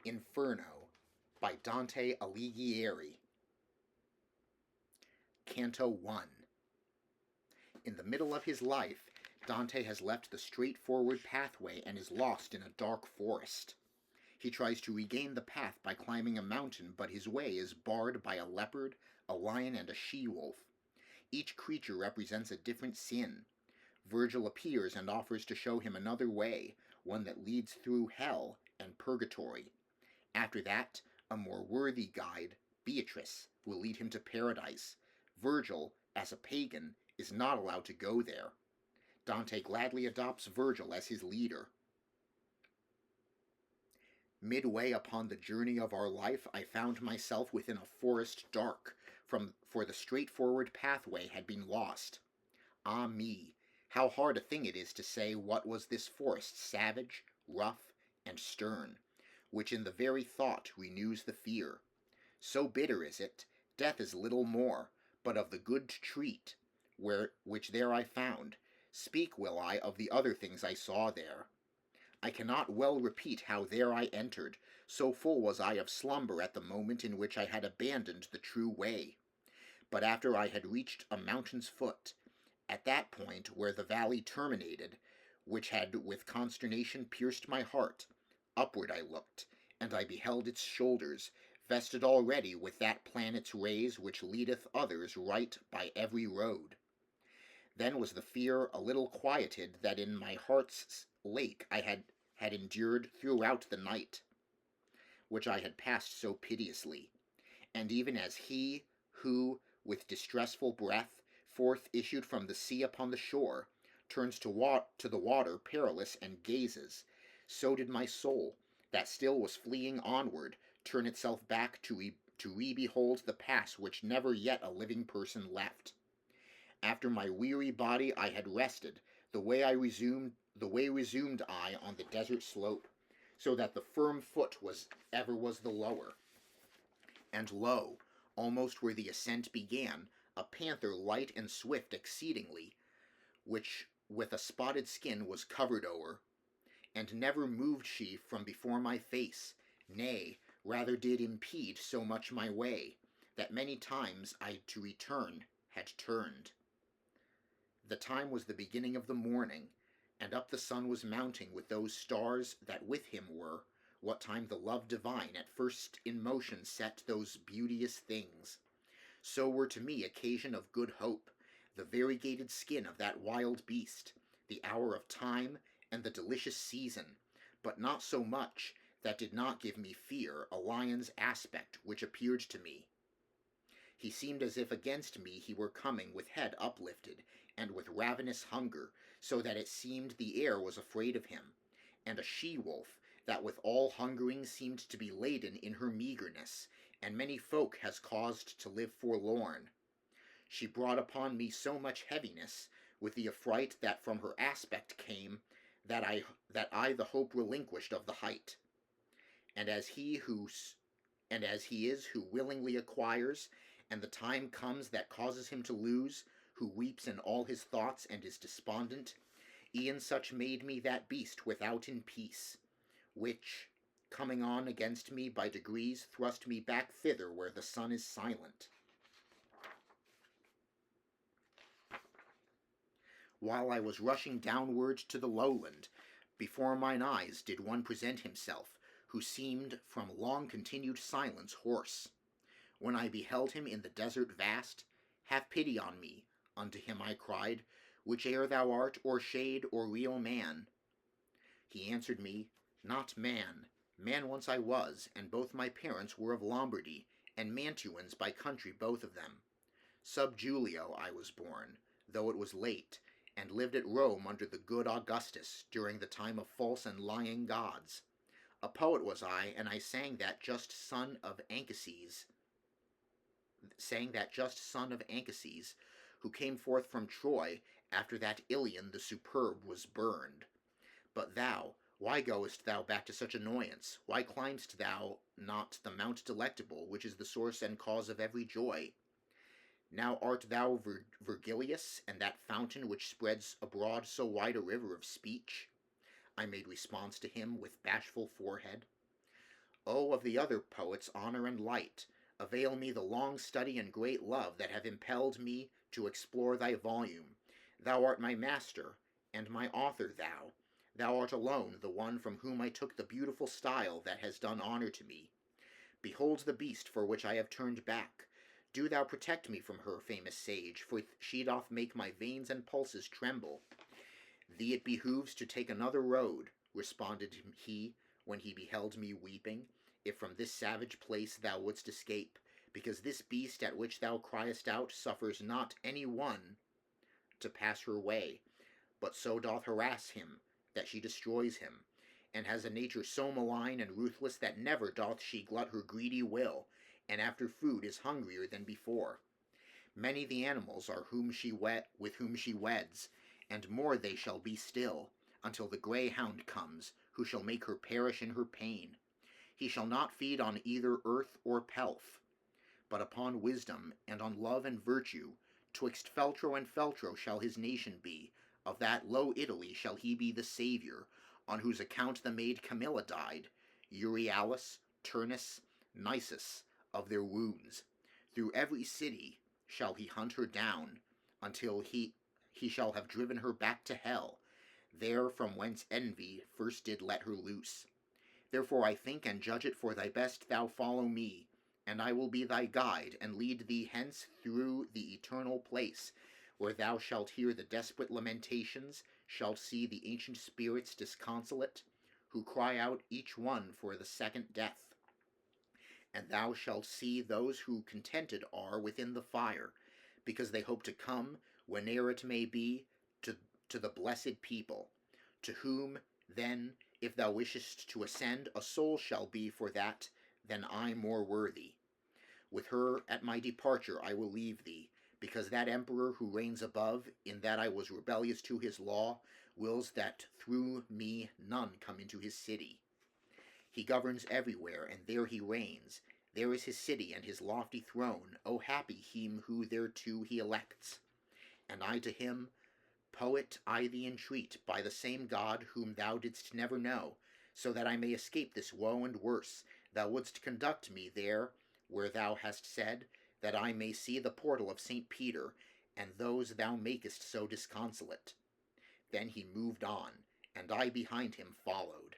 Inferno by Dante Alighieri. Canto 1. In the middle of his life, Dante has left the straightforward pathway and is lost in a dark forest. He tries to regain the path by climbing a mountain, but his way is barred by a leopard, a lion, and a she-wolf. Each creature represents a different sin. Virgil appears and offers to show him another way, one that leads through hell and purgatory. After that, a more worthy guide, Beatrice, will lead him to paradise. Virgil, as a pagan, is not allowed to go there. Dante gladly adopts Virgil as his leader. Midway upon the journey of our life, I found myself within a forest dark, for the straightforward pathway had been lost. Ah me, how hard a thing it is to say what was this forest savage, rough, and stern, which in the very thought renews the fear. So bitter is it, death is little more, but of the good treat, which there I found. Speak will I of the other things I saw there. I cannot well repeat how there I entered, so full was I of slumber at the moment in which I had abandoned the true way. But after I had reached a mountain's foot, at that point where the valley terminated, which had with consternation pierced my heart, upward I looked, and I beheld its shoulders, vested already with that planet's rays which leadeth others right by every road. Then was the fear a little quieted that in my heart's lake I had endured throughout the night, which I had passed so piteously. And even as he who, with distressful breath, forth issued from the sea upon the shore, turns to the water perilous and gazes, so did my soul, that still was fleeing onward, turn itself back to re-behold the pass which never yet a living person left. After my weary body I had rested, the way resumed I on the desert slope, so that the firm foot was the lower. And lo, almost where the ascent began, a panther light and swift exceedingly, which with a spotted skin was covered o'er, and never moved she from before my face, nay, rather did impede so much my way, that many times I to return had turned. The time was the beginning of the morning, and up the sun was mounting with those stars that with him were, what time the love divine at first in motion set those beauteous things. So were to me occasion of good hope, the variegated skin of that wild beast, the hour of time, and the delicious season, but not so much that did not give me fear a lion's aspect which appeared to me. He seemed as if against me he were coming with head uplifted, and with ravenous hunger, so that it seemed the air was afraid of him, and a she-wolf, that with all hungering seemed to be laden in her meagreness, and many folk has caused to live forlorn. She brought upon me so much heaviness, with the affright that from her aspect came, that I the hope relinquished of the height. And as he is who willingly acquires, and the time comes that causes him to lose, who weeps in all his thoughts and is despondent, e'en such made me that beast without in peace, which, coming on against me by degrees, thrust me back thither where the sun is silent. While I was rushing downward to the lowland, before mine eyes did one present himself, who seemed from long-continued silence hoarse. When I beheld him in the desert vast, have pity on me, unto him I cried, whiche'er thou art, or shade, or real man. He answered me, not man. Man once I was, and both my parents were of Lombardy, and Mantuans by country both of them. Sub Julio I was born, though it was late, and lived at Rome under the good Augustus, during the time of false and lying gods. A poet was I, and I sang that just son of Anchises, who came forth from Troy after that Ilion the superb was burned. But thou, why goest thou back to such annoyance? Why climbst thou not the Mount Delectable, which is the source and cause of every joy? Now art thou Virgilius, and that fountain which spreads abroad so wide a river of speech? I made response to him with bashful forehead. O of the other poets honour and light, avail me the long study and great love that have impelled me to explore thy volume. Thou art my master, and my author thou. Thou art alone the one from whom I took the beautiful style that has done honour to me. Behold the beast for which I have turned back. Do thou protect me from her, famous sage, for she doth make my veins and pulses tremble. Thee it behooves to take another road, responded he, when he beheld me weeping, if from this savage place thou wouldst escape, because this beast at which thou criest out suffers not any one to pass her way, but so doth harass him that she destroys him, and has a nature so malign and ruthless that never doth she glut her greedy will, and after food is hungrier than before. Many the animals are with whom she weds, and more they shall be still, until the greyhound comes, who shall make her perish in her pain. He shall not feed on either earth or pelf, but upon wisdom, and on love and virtue. Twixt Feltro and Feltro shall his nation be, of that low Italy shall he be the saviour, on whose account the maid Camilla died, Euryalus, Turnus, Nisus, of their wounds. Through every city shall he hunt her down, until he shall have driven her back to hell, there from whence envy first did let her loose. Therefore I think and judge it for thy best thou follow me, and I will be thy guide, and lead thee hence through the eternal place, where thou shalt hear the desperate lamentations, shalt see the ancient spirits disconsolate, who cry out each one for the second death. And thou shalt see those who contented are within the fire, because they hope to come, whene'er it may be, to the blessed people, to whom, then, if thou wishest to ascend, a soul shall be for that than I more worthy. With her at my departure I will leave thee, because that emperor who reigns above, in that I was rebellious to his law, wills that through me none come into his city. He governs everywhere, and there he reigns. There is his city and his lofty throne. O happy him who thereto he elects. And I to him, poet, I thee entreat, by the same God whom thou didst never know, so that I may escape this woe and worse, thou wouldst conduct me there where thou hast said, that I may see the portal of St. Peter, and those thou makest so disconsolate. Then he moved on, and I behind him followed.